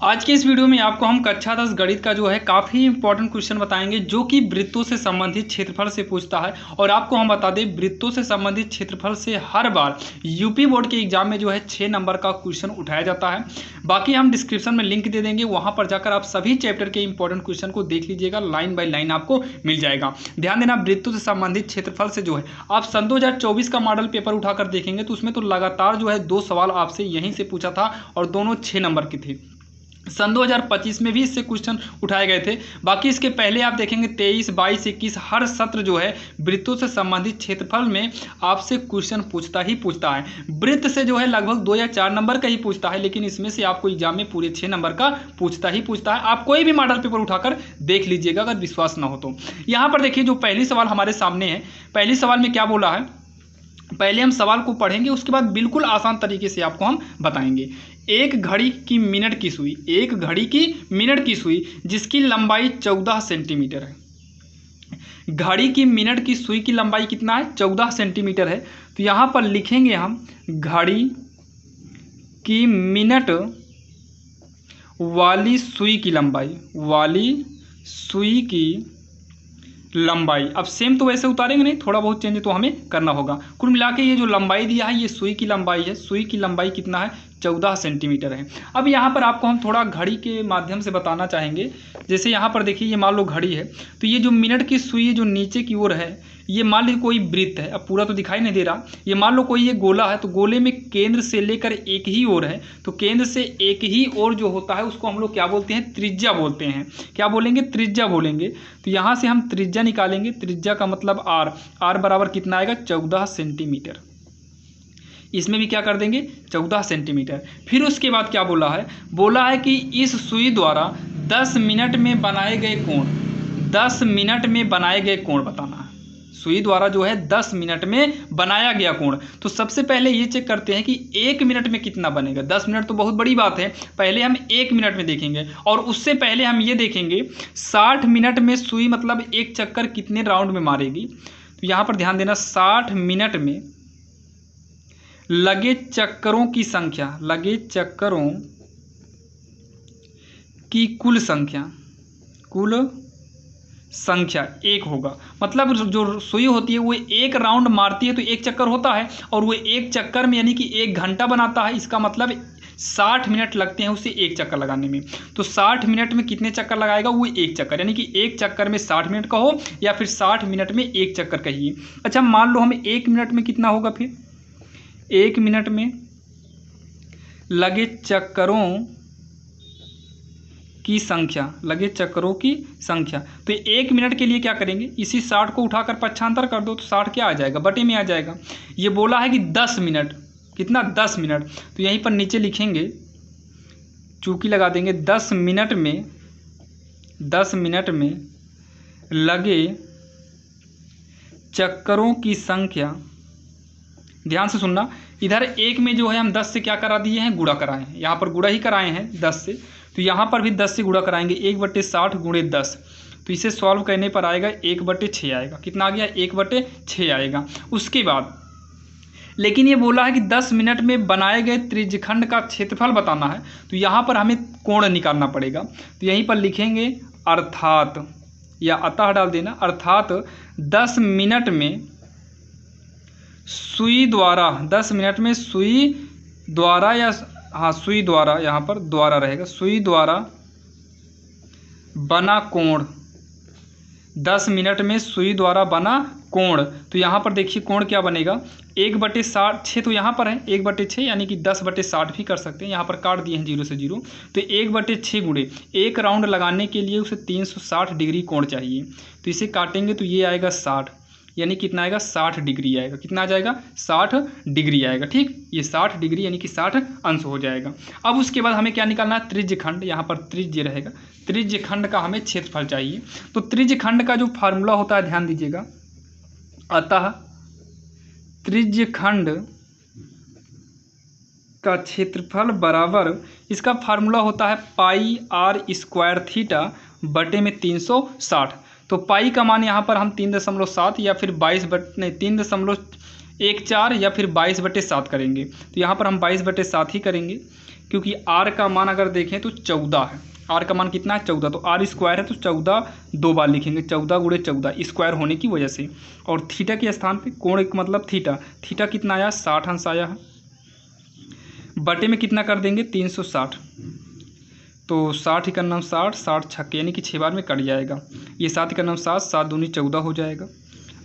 आज के इस वीडियो में आपको हम कक्षा 10 गणित का जो है काफ़ी इंपॉर्टेंट क्वेश्चन बताएंगे जो कि वृत्तों से संबंधित क्षेत्रफल से पूछता है। और आपको हम बता दें वृत्तों से संबंधित क्षेत्रफल से हर बार यूपी बोर्ड के एग्जाम में जो है 6 नंबर का क्वेश्चन उठाया जाता है। बाकी हम डिस्क्रिप्शन में लिंक दे देंगे, वहाँ पर जाकर आप सभी चैप्टर के इंपॉर्टेंट क्वेश्चन को देख लीजिएगा, लाइन बाई लाइन आपको मिल जाएगा। ध्यान देना, वृत्तों से संबंधित क्षेत्रफल से जो है आप सन 2024 का मॉडल पेपर उठाकर देखेंगे तो उसमें तो लगातार जो है 2 सवाल आपसे यहीं से पूछा था और दोनों 6 नंबर के थे। सन 2025 में भी इससे क्वेश्चन उठाए गए थे। बाकी इसके पहले आप देखेंगे 23, 22, 21 हर सत्र जो है वृत्तों से संबंधित क्षेत्रफल में आपसे क्वेश्चन पूछता है। वृत्त से जो है लगभग 2 या 4 नंबर का ही पूछता है, लेकिन इसमें से आपको एग्जाम में पूरे 6 नंबर का पूछता है। आप कोई भी मॉडल पेपर उठाकर देख लीजिएगा अगर विश्वास ना हो तो। यहाँ पर देखिए जो पहली सवाल हमारे सामने है, पहली सवाल में क्या बोला है, पहले हम सवाल को पढ़ेंगे, उसके बाद बिल्कुल आसान तरीके से आपको हम बताएंगे। एक घड़ी की मिनट की सुई जिसकी लंबाई 14 सेंटीमीटर है। घड़ी की मिनट की सुई की लंबाई कितना है? 14 सेंटीमीटर है। तो यहाँ पर लिखेंगे हम घड़ी की मिनट वाली सुई की लंबाई, अब सेम तो वैसे उतारेंगे नहीं, थोड़ा बहुत चेंज तो हमें करना होगा। कुल मिला के ये जो लंबाई दिया है ये सुई की लंबाई है। सुई की लंबाई कितना है? 14 सेंटीमीटर है। अब यहाँ पर आपको हम थोड़ा घड़ी के माध्यम से बताना चाहेंगे। जैसे यहाँ पर देखिए ये मान लो घड़ी है, तो ये जो मिनट की सुई जो नीचे की ओर है, ये मान लीजिए कोई वृत्त है, अब पूरा तो दिखाई नहीं दे रहा, ये मान लो कोई ये गोला है, तो गोले में केंद्र से लेकर एक ही ओर है, तो केंद्र से एक ही ओर जो होता है उसको हम लोग क्या बोलते हैं? त्रिज्या बोलते हैं। क्या बोलेंगे? त्रिज्या बोलेंगे। तो यहाँ से हम त्रिज्या निकालेंगे, त्रिज्या का मतलब आर बराबर कितना आएगा? 14 सेंटीमीटर। इसमें भी क्या कर देंगे? 14 सेंटीमीटर। फिर उसके बाद क्या बोला है? बोला है कि इस सुई द्वारा 10 मिनट में बनाए गए कोण बताना है। सुई द्वारा जो है 10 मिनट में बनाया गया कोण। तो सबसे पहले ये चेक करते हैं कि 1 मिनट में कितना बनेगा। 10 मिनट तो बहुत बड़ी बात है, पहले हम 1 मिनट में देखेंगे। और उससे पहले हम ये देखेंगे 60 मिनट में सुई मतलब एक चक्कर कितने राउंड में मारेगी। तो यहाँ पर ध्यान देना, 60 मिनट में लगे चक्करों की कुल संख्या 1 होगा। मतलब जो सुई होती है वो 1 राउंड मारती है तो 1 चक्कर होता है, और वो 1 चक्कर में यानी कि 1 घंटा बनाता है। इसका मतलब 60 मिनट लगते हैं उसे 1 चक्कर लगाने में। तो 60 मिनट में कितने चक्कर लगाएगा? वो 1 चक्कर, यानी कि 1 चक्कर में 60 मिनट का हो या फिर 60 मिनट में 1 चक्कर कहिए। अच्छा मान लो हमें 1 मिनट में कितना होगा? फिर 1 मिनट में लगे चक्करों की संख्या। तो 1 मिनट के लिए क्या करेंगे? इसी 60 को उठाकर पक्षांतर कर दो तो 60 क्या आ जाएगा? बटे में आ जाएगा। ये बोला है कि 10 मिनट, कितना? 10 मिनट। तो यहीं पर नीचे लिखेंगे, चूकी लगा देंगे, 10 मिनट में लगे चक्करों की संख्या। ध्यान से सुनना, इधर 1 में जो है हम 10 से क्या करा दिए हैं? गुणा कराए हैं। यहाँ पर गुणा ही कराए हैं 10 से, तो यहाँ पर भी 10 से गुणा कराएंगे। 1/60 गुणे 10, तो इसे सॉल्व करने पर आएगा 1/6 आएगा। कितना आ गया? 1/6 आएगा। उसके बाद लेकिन ये बोला है कि 10 मिनट में बनाए गए त्रिज्यखंड का क्षेत्रफल बताना है, तो यहाँ पर हमें कोण निकालना पड़ेगा। तो यहीं पर लिखेंगे अर्थात, या अतः डाल देना, अर्थात 10 मिनट में सुई द्वारा, 10 मिनट में सुई द्वारा, या हाँ सुई द्वारा, यहाँ पर द्वारा रहेगा, सुई द्वारा बना कोण, 10 मिनट में सुई द्वारा बना कोण। तो यहाँ पर देखिए कोण क्या बनेगा? 1/6, तो यहाँ पर है 1/6 यानी कि 10/60 भी कर सकते हैं। यहाँ पर काट दिए हैं 0 से 0, तो 1/6 गुणे 1 राउंड लगाने के लिए उसे 360 डिग्री कोण चाहिए। तो इसे काटेंगे तो ये आएगा 60, यानी कितना आएगा? 60 डिग्री आएगा। कितना आ जाएगा? 60 डिग्री आएगा। ठीक, ये 60 डिग्री यानी कि 60 अंश हो जाएगा। अब उसके बाद हमें क्या निकालना है? त्रिज्यखंड। यहाँ पर त्रिज्य रहेगा, त्रिज्यखंड का हमें क्षेत्रफल चाहिए। तो त्रिज्यखंड का जो फार्मूला होता है ध्यान दीजिएगा, अतः त्रिज्यखंड का क्षेत्रफल बराबर, इसका फार्मूला होता है πr² थीटा बटे में 360। तो पाई का मान यहाँ पर हम 3.7 या फिर 3.14 या फिर 22/7 करेंगे। तो यहाँ पर हम 22/7 ही करेंगे। क्योंकि आर का मान अगर देखें तो 14 है। आर का मान कितना है 14, तो आर स्क्वायर है तो 14 दो बार लिखेंगे, 14 गुणे 14 स्क्वायर होने की वजह से। और थीटा के स्थान पे कोण एक मतलब थीटा, थीटा कितना आया 60 अंश आया है। बटे में कितना कर देंगे 360, तो 60 इक्का 60, 60 छक्के यानी कि 6 बार में कट जाएगा। ये 7 इक्का 7, 7 दूनी 14 हो जाएगा।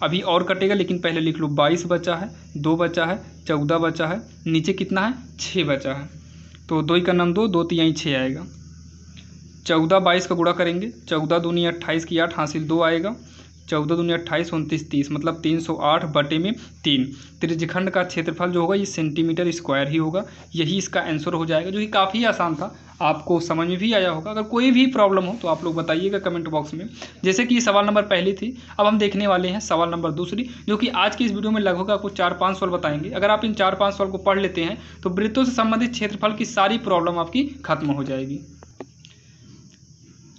अभी और कटेगा लेकिन पहले लिख लो 22 बचा है, 2 बचा है, 14 बचा है, नीचे कितना है 6 बचा है, तो 2 इक्का 2, 2 3 6 आएगा। 14 22 का गुणा करेंगे, 14 दूनी 28 की 8 हासिल 2 आएगा, 14 दूनी 28 29 30 मतलब 308 बटे में 3। त्रिज्यखंड का क्षेत्रफल जो होगा ये सेंटीमीटर स्क्वायर ही होगा। यही इसका आंसर हो जाएगा, जो कि काफ़ी आसान था, आपको समझ में भी आया होगा। अगर कोई भी प्रॉब्लम हो तो आप लोग बताइएगा कमेंट बॉक्स में। जैसे कि सवाल नंबर पहली थी, अब हम देखने वाले हैं सवाल नंबर दूसरी, जो कि आज की इस वीडियो में लगभग आपको 4-5 सवाल बताएंगे। अगर आप इन 4-5 सवाल को पढ़ लेते हैं तो वृत्तों से संबंधित क्षेत्रफल की सारी प्रॉब्लम आपकी खत्म हो जाएगी।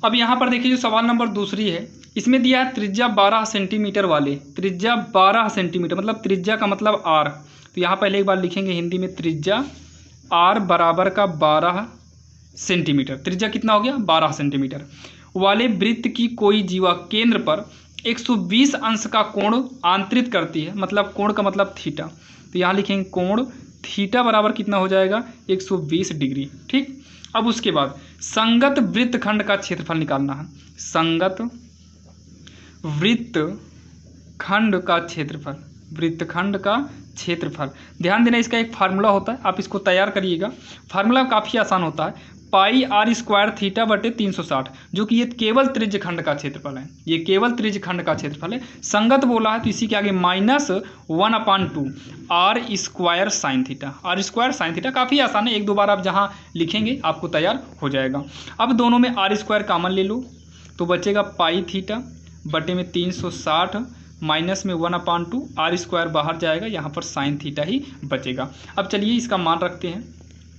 अब यहाँ पर देखिए जो सवाल नंबर दूसरी है, इसमें दिया है त्रिज्या 12 सेंटीमीटर वाले, त्रिज्या 12 सेंटीमीटर मतलब त्रिज्या का मतलब आर, तो यहाँ पहले एक बार लिखेंगे हिंदी में त्रिज्या आर बराबर का 12 सेंटीमीटर, त्रिज्या कितना हो गया 12 सेंटीमीटर वाले वृत्त की कोई जीवा केंद्र पर 120 अंश का कोण आंतरित करती है, मतलब कोण का मतलब थीटा, तो यहाँ लिखेंगे कोण थीटा बराबर कितना हो जाएगा 120 डिग्री। ठीक, अब उसके बाद संगत वृत्तखंड का क्षेत्रफल निकालना है। संगत वृत्तखंड का क्षेत्रफल, वृत्तखंड का क्षेत्रफल, ध्यान देना इसका एक फार्मूला होता है, आप इसको तैयार करिएगा। फार्मूला काफ़ी आसान होता है, पाई आर स्क्वायर थीटा बटे 360, जो कि ये केवल त्रिज्यखंड का क्षेत्रफल है, ये केवल त्रिज्यखंड का क्षेत्रफल है। संगत बोला है तो इसी के आगे -1/2 R square sine theta, R square sine theta काफ़ी आसान है, एक दो बार आप जहाँ लिखेंगे आपको तैयार हो जाएगा। अब दोनों में आर स्क्वायर कॉमन ले लो तो बचेगा पाई थीटा बटे में 360 माइनस में 1/2 आर स्क्वायर बाहर जाएगा, यहाँ पर साइन थीटा ही बचेगा। अब चलिए इसका मान रखते हैं,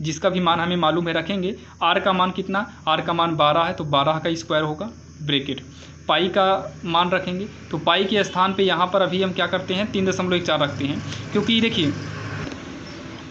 जिसका भी मान हमें मालूम है रखेंगे। आर का मान कितना, आर का मान 12 है तो 12 का स्क्वायर होगा ब्रैकेट, पाई का मान रखेंगे तो पाई के स्थान पे यहाँ पर अभी हम क्या करते हैं 3.14 रखते हैं, क्योंकि देखिए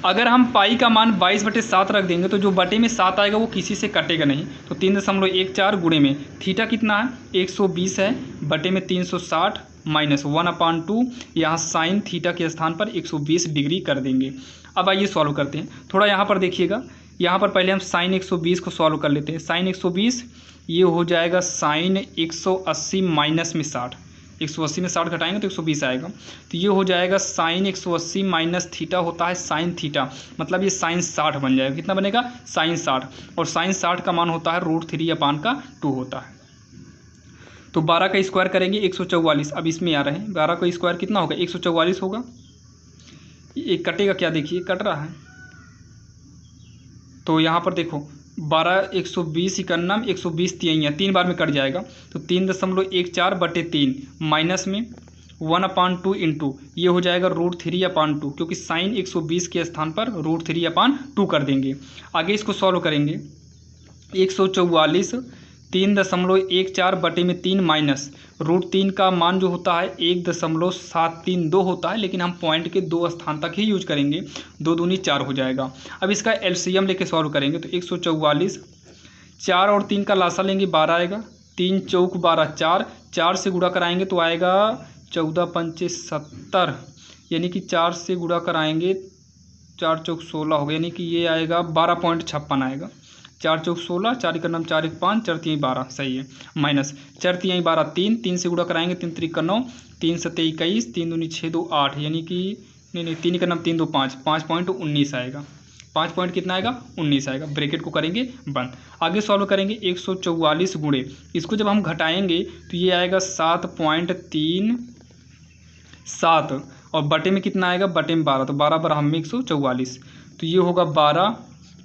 अगर हम पाई का मान 22/7 रख देंगे तो जो बटे में 7 आएगा वो किसी से कटेगा नहीं, तो 3.14 गुणे में थीटा कितना है 120 है बटे में 360 माइनस 1/2, यहाँ साइन थीटा के स्थान पर 120 डिग्री कर देंगे। अब आइए सॉल्व करते हैं, थोड़ा यहाँ पर देखिएगा, यहाँ पर पहले हम साइन 120 को सॉल्व कर लेते हैं। साइन 120 ये हो जाएगा साइन 180 माइनस में 60, 180 में 60 घटाएंगे तो 120 आएगा, तो ये हो जाएगा साइन 180 माइनस थीटा होता है साइन थीटा, मतलब ये साइन 60 बन जाएगा। कितना बनेगा साइन 60, और साइन 60 का मान होता है √3/2 होता है। तो 12 का स्क्वायर करेंगे 144, अब इसमें आ रहे हैं 12 का स्क्वायर कितना होगा 144 होगा, एक कटेगा क्या देखिए कट रहा है, तो यहाँ पर देखो 12 120 91 120 3 बार में कट जाएगा, तो 3.14 बटे 3 माइनस में 1/2 इंटू ये हो जाएगा √3/2, क्योंकि साइन 120 के स्थान पर √3/2 कर देंगे। आगे इसको सॉल्व करेंगे 144 3.14 बटे में 3 माइनस √3 का मान जो होता है 1.732 होता है, लेकिन हम पॉइंट के 2 स्थान तक ही यूज करेंगे, 2 दूनी 4 हो जाएगा। अब इसका एलसीएम लेके सॉल्व करेंगे तो 144 4 और 3 का लासा लेंगे 12 आएगा, 3 चौक 12 4 से गुणा कराएंगे तो आएगा 14 पंचे 70, यानी कि 4 से गुणा कराएंगे 4 चौक 16 होगा, यानी कि ये आएगा 12.56 आएगा। 4 चौक 16, 4 का 4 1 5, 4 3 12 सही है, माइनस 4 3 12 3 से गुणा कराएंगे 3 3 9, 3 7 21, 3 दूनी 6 2 8, यानी कि नहीं 3 का 3 2 5, 5.19 आएगा, 5 पॉइंट कितना आएगा 19 आएगा। ब्रैकेट को करेंगे बंद, आगे सॉल्व करेंगे 144 गुणे इसको जब हम घटाएंगे तो ये आएगा 7.37, और बटे में कितना आएगा बटे में 12, तो 12 बराबर हम 144, तो ये होगा 12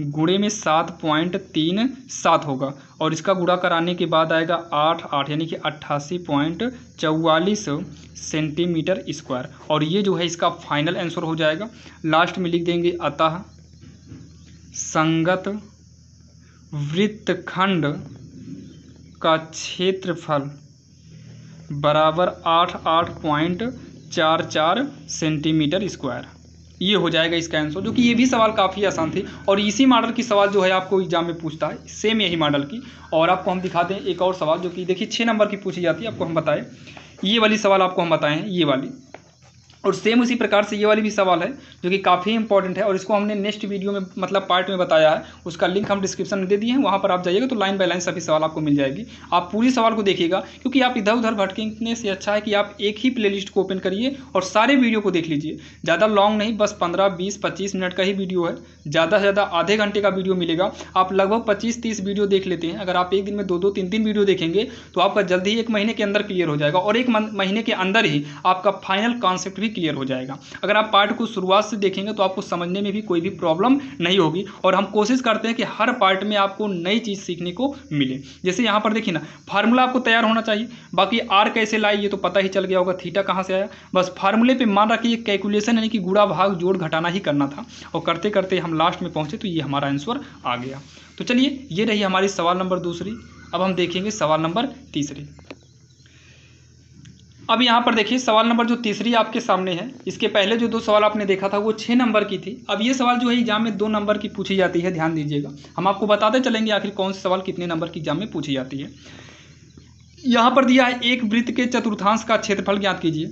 गुणे में 7.37 होगा, और इसका गुणा कराने के बाद आएगा 8 यानी कि 88.44 सेंटीमीटर स्क्वायर, और ये जो है इसका फाइनल आंसर हो जाएगा। लास्ट में लिख देंगे अतः संगत वृत्तखंड का क्षेत्रफल बराबर 88.44 सेंटीमीटर स्क्वायर। ये हो जाएगा इसका आंसर, जो कि ये भी सवाल काफ़ी आसान थी और इसी मॉडल की सवाल जो है आपको एग्जाम में पूछता है, सेम यही मॉडल की। और आपको हम दिखाते हैं एक और सवाल जो कि देखिए 6 नंबर की पूछी जाती है, आपको हम बताएं ये वाली सवाल आपको हम बताए हैं ये वाली, और सेम उसी प्रकार से ये वाली भी सवाल है जो कि काफ़ी इंपॉर्टेंट है और इसको हमने नेक्स्ट वीडियो में मतलब पार्ट में बताया है, उसका लिंक हम डिस्क्रिप्शन में दे दिए हैं, वहाँ पर आप जाइएगा तो लाइन बाय लाइन सभी सवाल आपको मिल जाएगी। आप पूरी सवाल को देखिएगा क्योंकि आप इधर उधर भटकने से अच्छा है कि आप एक ही प्लेलिस्ट को ओपन करिए और सारे वीडियो को देख लीजिए। ज़्यादा लॉन्ग नहीं, बस 15, 20, 25 मिनट का ही वीडियो है, ज़्यादा से ज़्यादा आधे घंटे का वीडियो मिलेगा। आप लगभग 25-30 वीडियो देख लेते हैं, अगर आप एक दिन में 2-2, 3-3 वीडियो देखेंगे तो आपका जल्दी ही 1 महीने के अंदर क्लियर हो जाएगा और 1 महीने के अंदर ही आपका फाइनल कॉन्सेप्ट भी क्लियर हो जाएगा। अगर आप पार्ट को शुरुआत से देखेंगे तो आपको समझने में भी कोई भी प्रॉब्लम नहीं होगी और हम कोशिश करते हैं कि हर पार्ट में आपको नई चीज़ सीखने को मिले। जैसे यहाँ पर देखिए ना, फार्मूला आपको तैयार होना चाहिए, बाकी आर कैसे लाए ये तो पता ही चल गया होगा, थीटा कहाँ से आया, बस फार्मूले पे मान रखिए कैलकुलेशन यानी कि गुणा भाग जोड़ घटाना ही करना था और करते करते हम लास्ट में पहुँचे तो ये हमारा आंसर आ गया। तो चलिए ये रही हमारी सवाल नंबर दूसरी। अब हम देखेंगे सवाल नंबर तीसरी। अब यहाँ पर देखिए सवाल नंबर जो तीसरी आपके सामने है, इसके पहले जो 2 सवाल आपने देखा था वो 6 नंबर की थी। अब ये सवाल जो है एग्जाम में 2 नंबर की पूछी जाती है, ध्यान दीजिएगा। हम आपको बताते चलेंगे आखिर कौन से सवाल कितने नंबर की एग्जाम में पूछी जाती है। यहाँ पर दिया है एक वृत्त के चतुर्थांश का क्षेत्रफल ज्ञात कीजिए।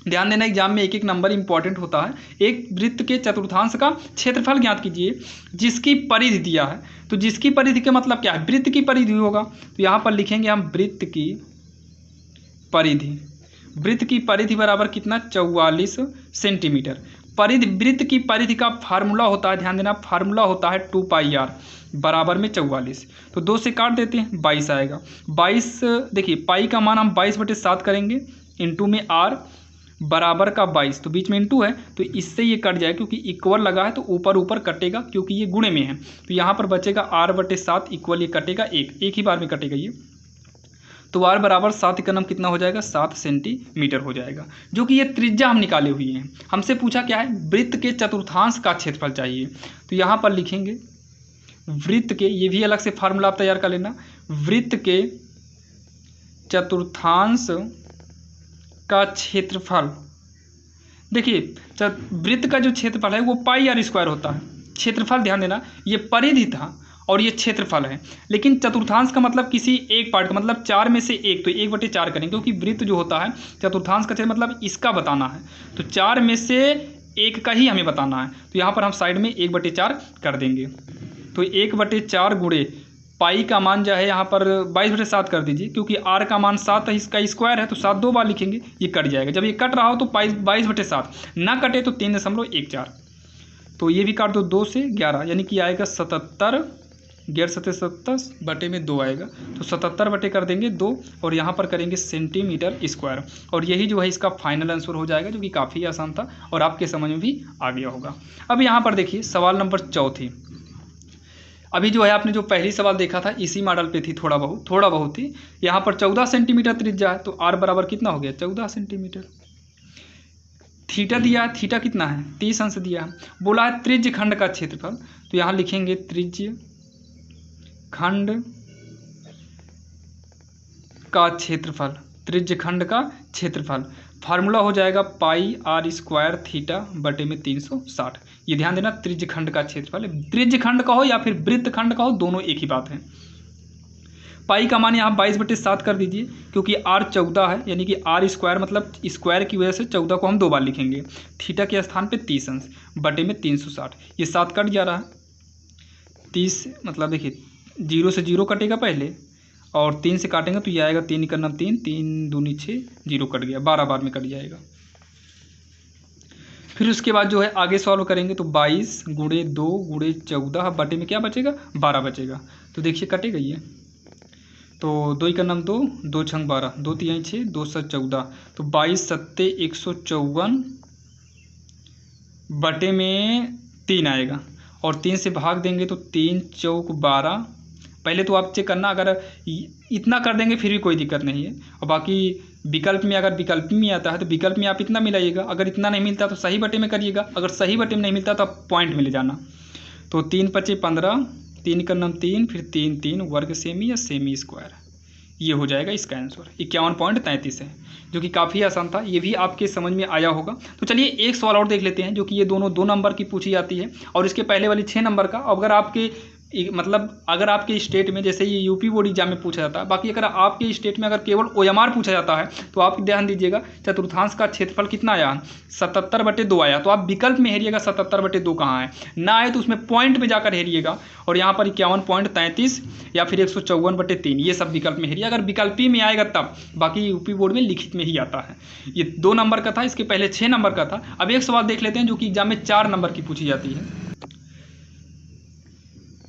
ध्यान देना, एग्जाम में एक एक नंबर इंपॉर्टेंट होता है। एक वृत्त के चतुर्थांश का क्षेत्रफल ज्ञात कीजिए जिसकी परिधि दिया है। तो जिसकी परिधि का मतलब क्या है, वृत्त की परिधि होगा। तो यहाँ पर लिखेंगे हम वृत्त की परिधि। वृत्त की परिधि बराबर कितना, 44 सेंटीमीटर। परिधि, वृत्त की परिधि का फार्मूला होता है, ध्यान देना, फार्मूला होता है 2πr बराबर में 44। तो 2 से काट देते हैं, 22 आएगा। 22 देखिए पाई का मान हम 22/7 करेंगे, इंटू में r बराबर का 22, तो बीच में इंटू है तो इससे ये कट जाए क्योंकि इक्वल लगा है तो ऊपर ऊपर कटेगा क्योंकि ये गुणे में है। तो यहाँ पर बचेगा r/7 इक्वल, ये कटेगा एक ही बार में कटेगा ये। तो r बराबर 7 का नाम कितना हो जाएगा, 7 सेंटीमीटर हो जाएगा, जो कि ये त्रिज्या हम निकाले हुए हैं। हमसे पूछा क्या है, वृत्त के चतुर्थांश का क्षेत्रफल चाहिए। तो यहाँ पर लिखेंगे वृत्त के, ये भी अलग से फार्मूला आप तैयार कर लेना, वृत्त के चतुर्थांश का क्षेत्रफल। देखिए वृत्त का जो क्षेत्रफल है वो πr² होता है। क्षेत्रफल ध्यान देना, ये परिधि था और ये क्षेत्रफल है, लेकिन चतुर्थांश का मतलब किसी एक पार्ट का मतलब 4 में से 1, तो 1/4 करेंगे क्योंकि वृत्त जो होता है चतुर्थांश का क्षेत्र मतलब इसका बताना है, तो 4 में से 1 का ही हमें बताना है। तो यहाँ पर हम साइड में 1/4 कर देंगे। तो 1/4 गुणे पाई का मान जो है यहाँ पर 22/7 कर दीजिए क्योंकि r का मान 7 है, इसका स्क्वायर है तो 7 2 बार लिखेंगे, ये कट जाएगा। जब ये कट रहा हो तो 22/7, ना कटे तो 3.14। तो ये भी काट दो, 2 से 11 यानी कि आएगा 77, 11×7=2 आएगा। तो 77 बटे कर देंगे 2 और यहाँ पर करेंगे सेंटीमीटर स्क्वायर, और यही जो है इसका फाइनल आंसर हो जाएगा, जो कि काफ़ी आसान था और आपके समझ में भी आ गया होगा। अब यहाँ पर देखिए सवाल नंबर 4। अभी जो है आपने जो पहली सवाल देखा था इसी मॉडल पे थी, थोड़ा बहुत थी। यहाँ पर 14 सेंटीमीटर त्रिज्या है, तो r बराबर कितना हो गया, 14 सेंटीमीटर। थीटा दिया है, थीटा कितना है, 30 अंश दिया है। बोला है त्रिज्य खंड का क्षेत्रफल, तो यहाँ लिखेंगे त्रिज्य खंड का क्षेत्रफल, त्रिज्य खंड का क्षेत्रफल। फार्मूला हो जाएगा πr² थीटा बटे में 360। ये ध्यान देना, त्रिज्य खंड का क्षेत्रफल, त्रिज्य खंड का हो या फिर वृत्त खंड का हो, दोनों एक ही बात है। पाई का मान यहाँ 22/7 कर दीजिए क्योंकि r 14 है, यानी कि r² मतलब स्क्वायर की वजह से 14 को हम 2 बार लिखेंगे। थीटा के स्थान पे 30 अंश बटे में 360, ये 7 कट जा रहा है। 30 मतलब देखिए 0 से 0 कटेगा पहले और 3 से काटेंगे तो ये आएगा 3 करना 3, 3 दूनी 6, 0 कट गया, 12 बार में कट जाएगा। फिर उसके बाद जो है आगे सॉल्व करेंगे तो 22 गुणे 2 गुणे 14 बटे में क्या बचेगा, 12 बचेगा। तो देखिए कटेगा ये, तो 2 का नाम 2, 2 छंग 12, 2 3 6, 2 7 14, तो 22 7 154 बटे में 3 आएगा और 3 से भाग देंगे तो 3 चौक 12। पहले तो आप चेक करना, अगर इतना कर देंगे फिर भी कोई दिक्कत नहीं है, और बाकी विकल्प में अगर विकल्प में आता है तो विकल्प में आप इतना मिलाइएगा, अगर इतना नहीं मिलता तो सही बटे में करिएगा, अगर सही बटे में नहीं मिलता तो आप पॉइंट में ले जाना। तो 3 × 5 = 15, 3 का नाम 3, फिर 3 3 वर्ग सेमी या सेमी स्क्वायर, ये हो जाएगा इसका आंसर 51.33 है, जो कि काफ़ी आसान था। ये भी आपके समझ में आया होगा। तो चलिए एक सवाल और देख लेते हैं, जो कि ये दोनों 2 नंबर की पूछी जाती है और इसके पहले वाली 6 नंबर का। अगर आपके मतलब अगर आपके स्टेट में, जैसे ये यूपी बोर्ड एग्जाम में पूछा जाता है, बाकी अगर आपके स्टेट में अगर केवल OMR पूछा जाता है तो आप ध्यान दीजिएगा, चतुर्थांश का क्षेत्रफल कितना आया, 77/2 आया। तो आप विकल्प में हेरिएगा 77/2 कहाँ है, ना आए तो उसमें पॉइंट में जाकर हेरिएगा, और यहाँ पर 51.33 या फिर 154/3, ये सब विकल्प में हेरिए। अगर विकल्पी में आएगा तब, बाकी यूपी बोर्ड में लिखित में ही आता है। ये 2 नंबर का था, इसके पहले 6 नंबर का था। अब एक सवाल देख लेते हैं जो कि एग्जाम में 4 नंबर की पूछी जाती है।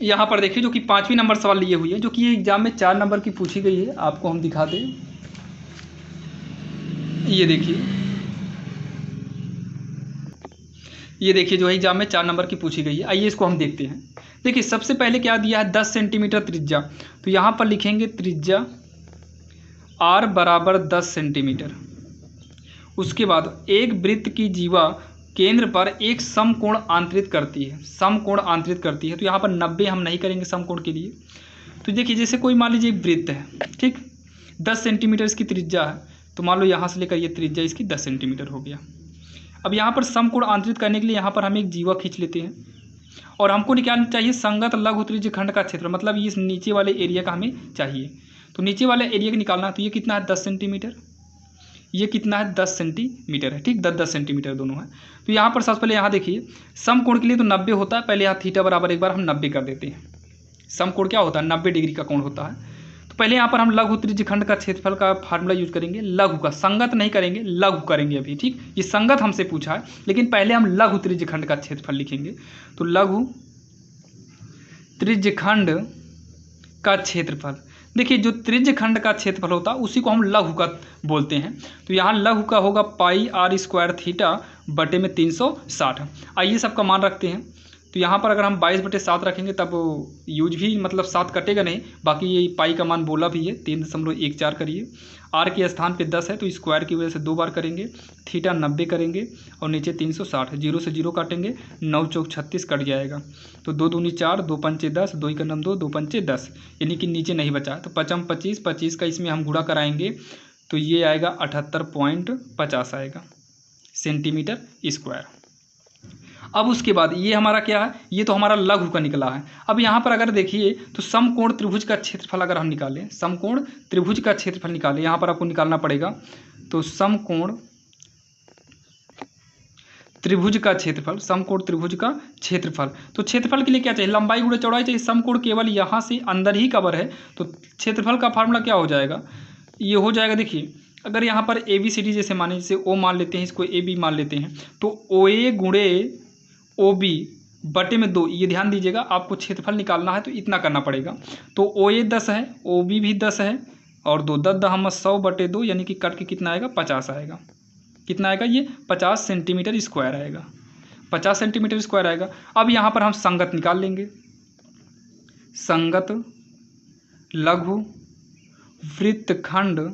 यहाँ पर देखिए, जो कि 5वीं नंबर सवाल लिए हुई है, जो कि ये एग्जाम में 4 नंबर की पूछी गई है। आपको हम दिखा दें, ये देखिए, ये देखिए जो है एग्जाम में 4 नंबर की पूछी गई है। आइए इसको हम देखते हैं। देखिए सबसे पहले क्या दिया है, 10 सेंटीमीटर त्रिज्या। तो यहाँ पर लिखेंगे त्रिज्या r बराबर 10 सेंटीमीटर। उसके बाद एक वृत्त की जीवा केंद्र पर एक समकोण आंतरित करती है, समकोण आंतरित करती है। तो यहाँ पर 90 हम नहीं करेंगे समकोण के लिए। तो देखिए जैसे कोई मान लीजिए एक वृत्त है, ठीक, 10 सेंटीमीटर इसकी त्रिज्या है। तो मान लो यहाँ से लेकर ये त्रिज्या इसकी 10 सेंटीमीटर हो गया। अब यहाँ पर समकोण आंतरित करने के लिए यहाँ पर हम एक जीवा खींच लेते हैं, और हमको निकालना चाहिए संगत लघु त्रिज्य खंड का क्षेत्र, मतलब इस नीचे वाले एरिया का हमें चाहिए। तो नीचे वाले एरिया का निकालना, तो ये कितना है 10 सेंटीमीटर, ये कितना है 10 सेंटीमीटर है, ठीक, 10 सेंटीमीटर दोनों है। तो यहाँ पर सबसे पहले यहाँ देखिए समकोण के लिए तो 90 होता है, पहले यहाँ थीटा बराबर एक बार हम 90 कर देते हैं। समकोण क्या होता है, 90 डिग्री का कोण होता है। तो पहले यहाँ पर हम लघु त्रिज्य खंड का क्षेत्रफल का फार्मूला यूज करेंगे, लघु का, संगत नहीं करेंगे, लघु करेंगे अभी, ठीक। ये संगत हमसे पूछा है, लेकिन पहले हम लघु त्रिज्य खंड का क्षेत्रफल लिखेंगे। तो लघु त्रिज्य खंड का क्षेत्रफल, देखिए जो त्रिज्य खंड का क्षेत्रफल होता है उसी को हम लघु का बोलते हैं। तो यहाँ लघु का होगा पाई r स्क्वायर थीटा बटे में 360। आइए सबका मान रखते हैं। तो यहाँ पर अगर हम 22/7 रखेंगे तब यूज भी, मतलब 7 कटेगा नहीं, बाकी ये पाई का मान बोला भी है 3.14 करिए। r के स्थान पे 10 है तो स्क्वायर की वजह से 2 बार करेंगे, थीटा 90 करेंगे और नीचे 360, 0 से 0 काटेंगे, 9 चौक 36 कट जाएगा। तो 2 दूनी 4, 2 पंचे 10, 2 का नाम 2, 2 पंचे 10, यानी कि नीचे नहीं बचा। तो 5 25, 25 का इसमें हम गुणा कराएंगे तो ये आएगा 78.50 आएगा सेंटीमीटर स्क्वायर। अब उसके बाद ये हमारा क्या है, ये तो हमारा लघु का निकला है। अब यहाँ पर अगर देखिए तो समकोण त्रिभुज का क्षेत्रफल अगर हम निकालें, समकोण त्रिभुज का क्षेत्रफल निकालें, यहाँ पर आपको निकालना पड़ेगा। तो समकोण त्रिभुज का क्षेत्रफल, समकोण त्रिभुज का क्षेत्रफल, तो क्षेत्रफल के लिए क्या चाहिए, लंबाई गुणा चौड़ाई चाहिए। समकोण केवल यहाँ से अंदर ही कवर है, तो क्षेत्रफल का फार्मूला क्या हो जाएगा, ये हो जाएगा, देखिए अगर यहाँ पर ABCD जैसे माने, जैसे O मान लेते हैं, इसको AB मान लेते हैं, तो OA गुणे OB बटे में 2, ये ध्यान दीजिएगा, आपको क्षेत्रफल निकालना है तो इतना करना पड़ेगा। तो OA 10 है, OB भी 10 है, और 2 10 हम 100/2, यानी कि कट के कितना आएगा 50 आएगा। कितना आएगा, ये 50 सेंटीमीटर स्क्वायर आएगा, 50 सेंटीमीटर स्क्वायर आएगा। अब यहाँ पर हम संगत निकाल लेंगे, संगत लघु वृत्तखंड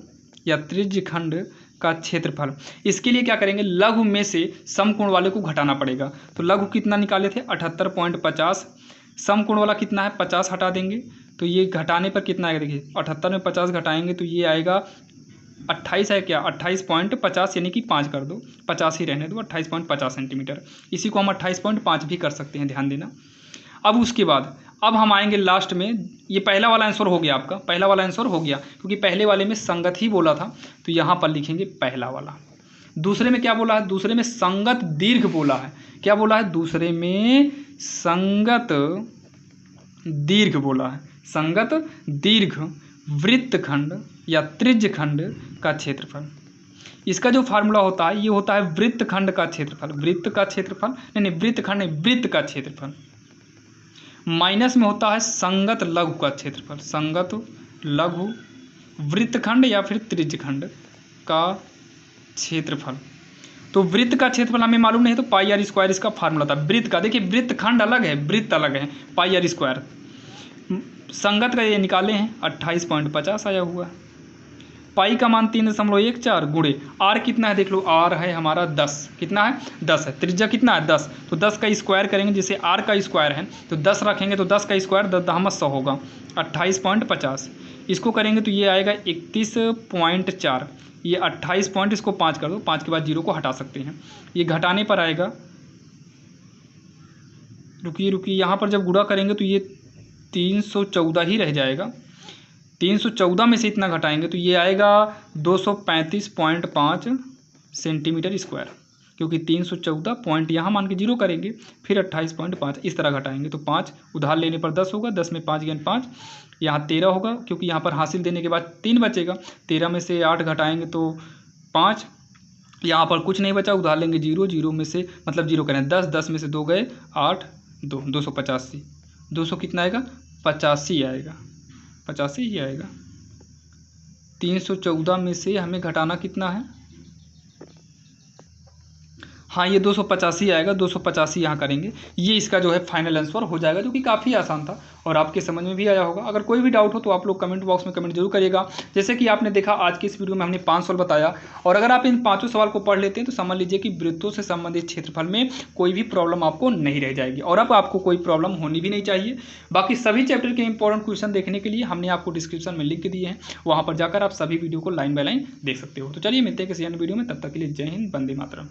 या त्रिज्य खंड का क्षेत्रफल। इसके लिए क्या करेंगे, लघु में से समकोण वाले को घटाना पड़ेगा। तो लघु कितना निकाले थे 78.50, समकोण वाला कितना है 50 हटा देंगे, तो ये घटाने पर कितना आएगा, देखिए 78 में 50 घटाएंगे तो ये आएगा 28 है क्या, 28.50, यानी कि 5 कर दो, 50 ही रहने दो, 28.50 सेंटीमीटर। इसी को हम 28.5 भी कर सकते हैं, ध्यान देना। अब उसके बाद अब हम आएंगे लास्ट में, ये पहला वाला आंसर हो गया आपका, पहला वाला आंसर हो गया, क्योंकि पहले वाले में संगत ही बोला था, तो यहाँ पर लिखेंगे पहला वाला। दूसरे में क्या बोला है, दूसरे में संगत दीर्घ बोला है। क्या बोला है, दूसरे में संगत दीर्घ बोला है, संगत दीर्घ वृत्तखंड या त्रिज्य खंड का क्षेत्रफल। इसका जो फार्मूला होता है, ये होता है वृत्तखंड का क्षेत्रफल, वृत्त का क्षेत्रफल नहीं, वृत्तखंड नहीं, वृत्त का क्षेत्रफल, माइनस में होता है संगत लघु का क्षेत्रफल, संगत लघु वृत्तखंड या फिर त्रिज्य खंड का क्षेत्रफल। तो वृत्त का क्षेत्रफल हमें मालूम नहीं, तो पाई r स्क्वायर इसका फार्मूला था। वृत्त का देखिए, वृत्तखंड अलग है, वृत्त अलग है, पाई r स्क्वायर। संगत का ये निकाले हैं 28.50 आया हुआ है। पाई का मान 3.14 गुणे r कितना है, देख लो r है हमारा 10, कितना है 10 है, त्रिज्या कितना है 10, तो 10 का स्क्वायर करेंगे, जैसे r का स्क्वायर है तो 10 रखेंगे तो 10 का स्क्वायर 10 100 होगा 28.50, इसको करेंगे तो ये आएगा 31.4, ये 28 पॉइंट, इसको 5 कर दो, 5 के बाद 0 को हटा सकते हैं। ये घटाने पर आएगा, रुकिए यहाँ पर जब गुणा करेंगे तो ये 314 ही रह जाएगा। 314 में से इतना घटाएंगे तो ये आएगा 235.5 सेंटीमीटर स्क्वायर, क्योंकि 314 पॉइंट यहाँ मान के 0 करेंगे, फिर 28.5 इस तरह घटाएंगे तो 5 उधार लेने पर 10 होगा, 10 में 5 ज्ञान 5, यहाँ 13 होगा, क्योंकि यहाँ पर हासिल देने के बाद 3 बचेगा, 13 में से 8 घटाएंगे तो 5, यहाँ पर कुछ नहीं बचा, उधार लेंगे 0, 0 में से मतलब 0 करें 10, 10 में से 2 गए 8, 285, 200 कितना आएगा 85 आएगा, 85 ही आएगा। 314 में से हमें घटाना कितना है, हाँ ये 285 आएगा, 285 यहाँ करेंगे, ये इसका जो है फाइनल आंसर हो जाएगा, जो कि काफ़ी आसान था और आपके समझ में भी आया होगा। अगर कोई भी डाउट हो तो आप लोग कमेंट बॉक्स में कमेंट जरूर करिएगा। जैसे कि आपने देखा आज की इस वीडियो में हमने 5 सवाल बताया, और अगर आप इन 5 सवाल को पढ़ लेते हैं तो समझ लीजिए कि वृत्तों से संबंधित क्षेत्रफल में कोई भी प्रॉब्लम आपको नहीं रह जाएगी, और अब आपको कोई प्रॉब्लम होनी भी नहीं चाहिए। बाकी सभी चैप्टर के इंपॉर्टेंट क्वेश्चन देखने के लिए हमने आपको डिस्क्रिप्शन में लिंक दिए हैं, वहाँ पर जाकर आप सभी वीडियो को लाइन बाय लाइन देख सकते हो। तो चलिए मिलते हैं किसी अन्य वीडियो में, तब तक के लिए जय हिंद, वंदे मातरम।